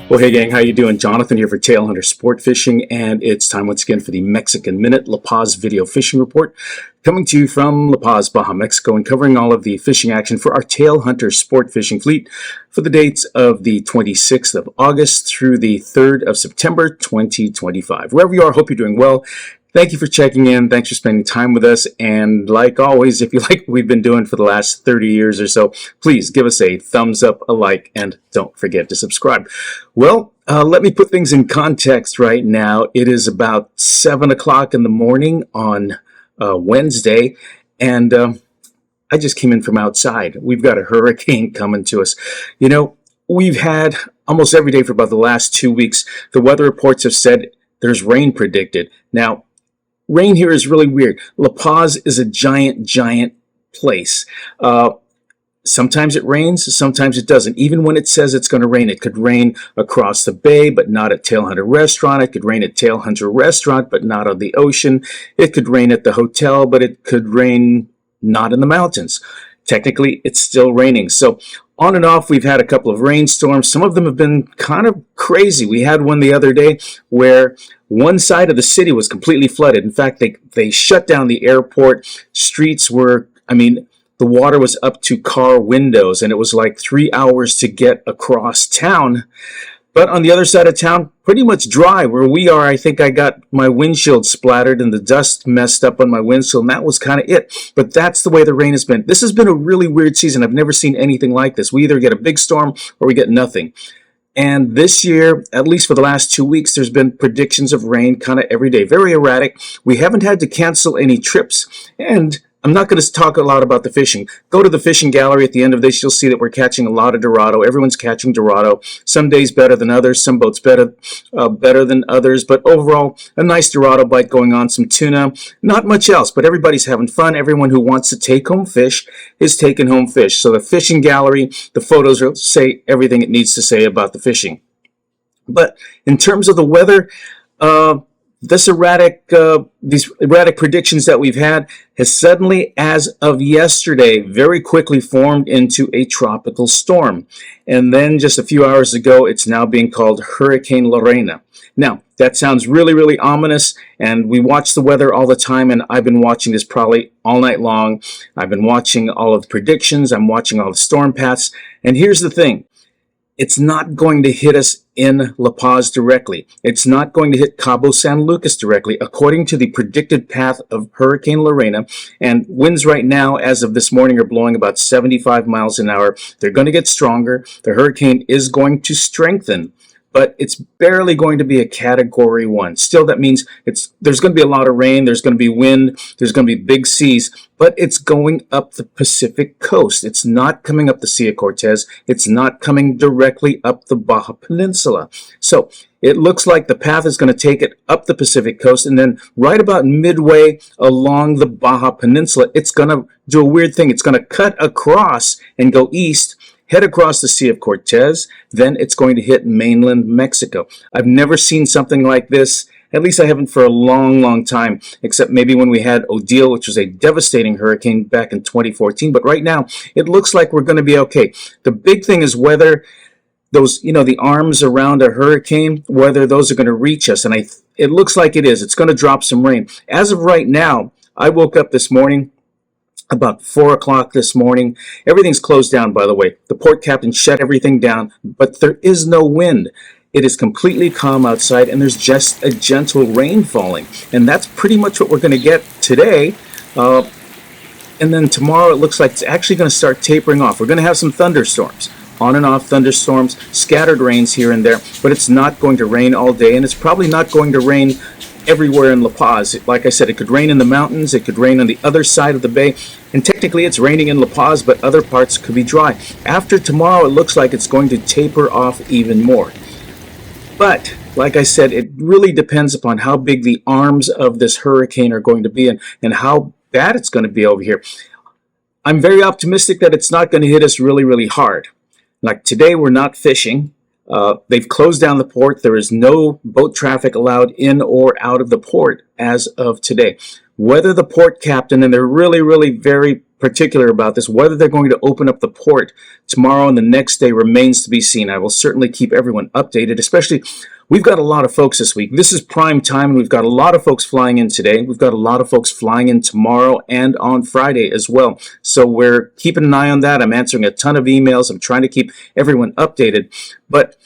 Well, hey gang, how you doing? Jonathan here for Tailhunter Sportfishing, and it's time once again for the Mexican Minute La Paz video fishing report, coming to you from La Paz, Baja, Mexico, and covering all of the fishing action for our Tailhunter Sportfishing fleet for the dates of the 26th of August through the 3rd of September 2025. Wherever you are, hope you're doing well. Thank you for checking in. Thanks for spending time with us. And like always, if you like what we've been doing for the last 30 years or so, please give us a thumbs up, a like, and don't forget to subscribe. Well, let me put things in context right now. It is about 7 o'clock in the morning on Wednesday, and I just came in from outside. We've got a hurricane coming to us. You know, we've had almost every day for about the last 2 weeks, the weather reports have said there's rain predicted. Now, rain here is really weird. La Paz is a giant place. Sometimes it rains, sometimes it doesn't. Even when it says it's going to rain, it could rain across the bay, but not at Tailhunter Restaurant. It could rain at Tailhunter Restaurant, but not on the ocean. It could rain at the hotel, but it could rain not in the mountains. Technically, it's still raining. So on and off, we've had a couple of rainstorms. Some of them have been kind of crazy. We had one the other day where one side of the city was completely flooded. In fact, they shut down the airport. Streets were, the water was up to car windows, and it was like 3 hours to get across town. But on the other side of town, pretty much dry. Where we are, I think I got my windshield splattered and the dust messed up on my windshield, and that was kind of it. But that's the way the rain has been. This has been a really weird season. I've never seen anything like this. We either get a big storm or we get nothing. And this year, at least for the last 2 weeks, there's been predictions of rain kind of every day. Very erratic. We haven't had to cancel any trips. And I'm not going to talk a lot about the fishing. Go to the fishing gallery at the end of this. You'll see that we're catching a lot of Dorado. Everyone's catching Dorado. Some days better than others. Some boats better than others. But overall, a nice Dorado bite going on. Some tuna. Not much else, but everybody's having fun. Everyone who wants to take home fish is taking home fish. So the fishing gallery, the photos will say everything it needs to say about the fishing. But in terms of the weather, these erratic predictions that we've had has suddenly, as of yesterday, very quickly formed into a tropical storm. And then just a few hours ago, it's now being called Hurricane Lorena. Now, that sounds really, really ominous, and we watch the weather all the time, and I've been watching this probably all night long. I've been watching all of the predictions. I'm watching all the storm paths. And here's the thing. It's not going to hit us in La Paz directly. It's not going to hit Cabo San Lucas directly, according to the predicted path of Hurricane Lorena. And winds right now, as of this morning, are blowing about 75 miles an hour. They're going to get stronger. The hurricane is going to strengthen, but it's barely going to be a Category 1. Still, that means there's going to be a lot of rain, there's going to be wind, there's going to be big seas, but it's going up the Pacific coast. It's not coming up the Sea of Cortez. It's not coming directly up the Baja Peninsula. So it looks like the path is going to take it up the Pacific coast, and then right about midway along the Baja Peninsula, it's going to do a weird thing. It's going to cut across and go east, head across the Sea of Cortez, then it's going to hit mainland Mexico. I've never seen something like this. At least I haven't for a long time, except maybe when we had Odile, which was a devastating hurricane back in 2014. But right now, it looks like we're going to be okay. The big thing is whether those, the arms around a hurricane, whether those are going to reach us. And it looks like it is. It's going to drop some rain. As of right now, I woke up this morning, about 4 o'clock this morning. Everything's closed down, by the way. The port captain shut everything down, but there is no wind. It is completely calm outside, and there's just a gentle rain falling. And that's pretty much what we're going to get today. And then tomorrow it looks like it's actually going to start tapering off. We're going to have some thunderstorms, on and off thunderstorms, scattered rains here and there, but it's not going to rain all day, and it's probably not going to rain everywhere in La Paz. Like I said, it could rain in the mountains, it could rain on the other side of the bay, and technically it's raining in La Paz, but other parts could be dry. After tomorrow, it looks like it's going to taper off even more. But like I said, it really depends upon how big the arms of this hurricane are going to be and how bad it's going to be over here. I'm very optimistic that it's not going to hit us really, really hard. Like today, we're not fishing. They've closed down the port. There is no boat traffic allowed in or out of the port as of today. Whether the port captain, and they're really, really very particular about this, whether they're going to open up the port tomorrow and the next day remains to be seen. I will certainly keep everyone updated, especially we've got a lot of folks this week. This is prime time, and we've got a lot of folks flying in today. We've got a lot of folks flying in tomorrow and on Friday as well. So we're keeping an eye on that. I'm answering a ton of emails. I'm trying to keep everyone updated. But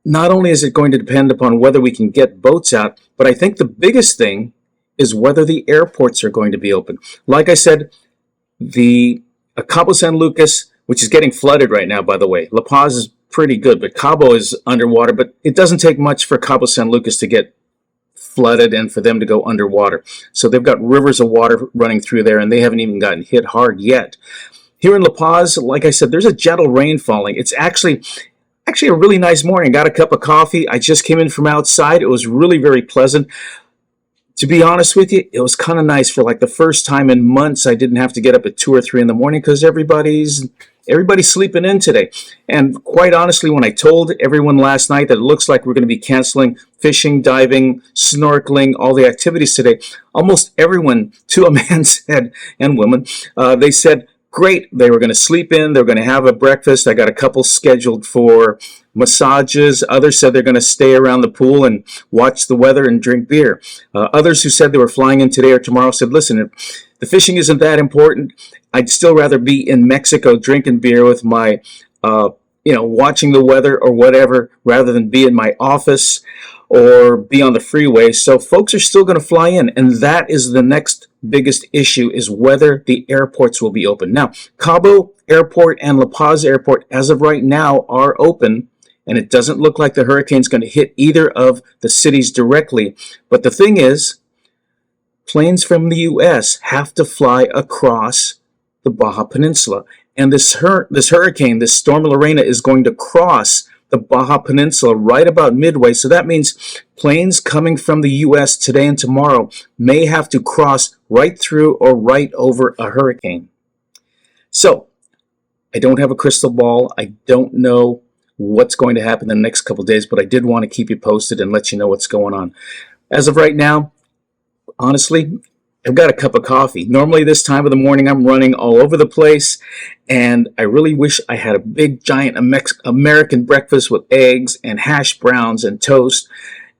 not only is it going to depend upon whether we can get boats out, but I think the biggest thing is whether the airports are going to be open. Like I said, the Cabo San Lucas, which is getting flooded right now, by the way. La Paz is pretty good, but Cabo is underwater. But it doesn't take much for Cabo San Lucas to get flooded and for them to go underwater. So they've got rivers of water running through there, and they haven't even gotten hit hard yet. Here in La Paz, like I said, there's a gentle rain falling. It's actually a really nice morning. Got a cup of coffee. I just came in from outside. It was really very pleasant. To be honest with you, it was kind of nice. For like the first time in months, I didn't have to get up at 2 or 3 in the morning because everybody's sleeping in today. And quite honestly, when I told everyone last night that it looks like we're going to be canceling fishing, diving, snorkeling, all the activities today, almost everyone, to a man said, and woman, they said, great, they were going to sleep in, they were going to have a breakfast. I got a couple scheduled for massages. Others said they're going to stay around the pool and watch the weather and drink beer. Others who said they were flying in today or tomorrow said, listen, if the fishing isn't that important, I'd still rather be in Mexico drinking beer with my, watching the weather or whatever, rather than be in my office or be on the freeway. So folks are still going to fly in, and that is the next biggest issue, is whether the airports will be open. Now, Cabo Airport and La Paz Airport, as of right now, are open, and it doesn't look like the hurricane's going to hit either of the cities directly. But the thing is, planes from the U.S. have to fly across the Baja Peninsula. And this hurricane, this storm Lorena, is going to cross the Baja Peninsula right about midway. So that means planes coming from the U.S. today and tomorrow may have to cross right through or right over a hurricane. So I don't have a crystal ball. I don't know what's going to happen in the next couple of days, but I did want to keep you posted and let you know what's going on. As of right now, honestly, I've got a cup of coffee. Normally this time of the morning I'm running all over the place, and I really wish I had a big giant American breakfast with eggs and hash browns and toast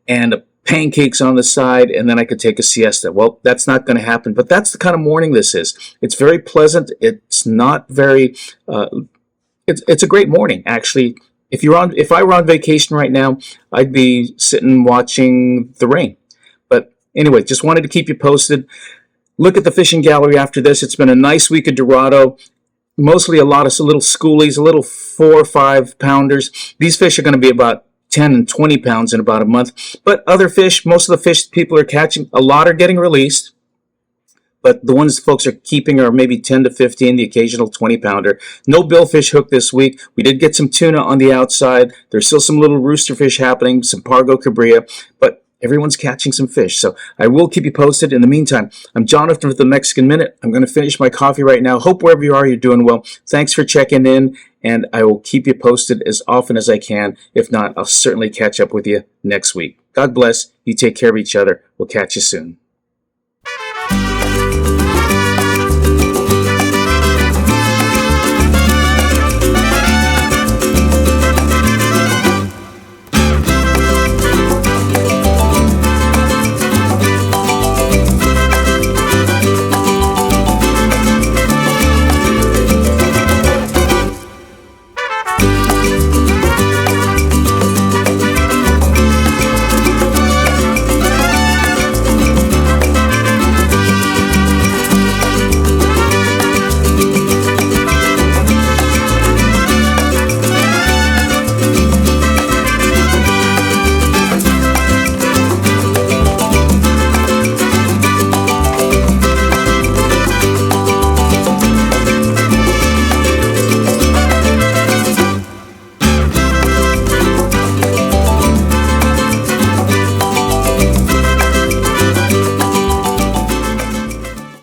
and pancakes on the side, and then I could take a siesta. Well, that's not going to happen, but that's the kind of morning this is. It's very pleasant. It's not very it's a great morning, actually. If I were on vacation right now, I'd be sitting watching the rain. But anyway, just wanted to keep you posted. Look at the fishing gallery after this. It's been a nice week at Dorado. Mostly a lot of little schoolies, a little 4 or 5 pounders. These fish are going to be about 10 and 20 pounds in about a month. But other fish, most of the fish people are catching, a lot are getting released. But the ones folks are keeping are maybe 10 to 15, the occasional 20 pounder. No billfish hook this week. We did get some tuna on the outside. There's still some little roosterfish happening, some Pargo Cabria, but everyone's catching some fish. So I will keep you posted. In the meantime, I'm Jonathan with the Mexican Minute. I'm going to finish my coffee right now. Hope wherever you are, you're doing well. Thanks for checking in, and I will keep you posted as often as I can. If not, I'll certainly catch up with you next week. God bless. You take care of each other. We'll catch you soon.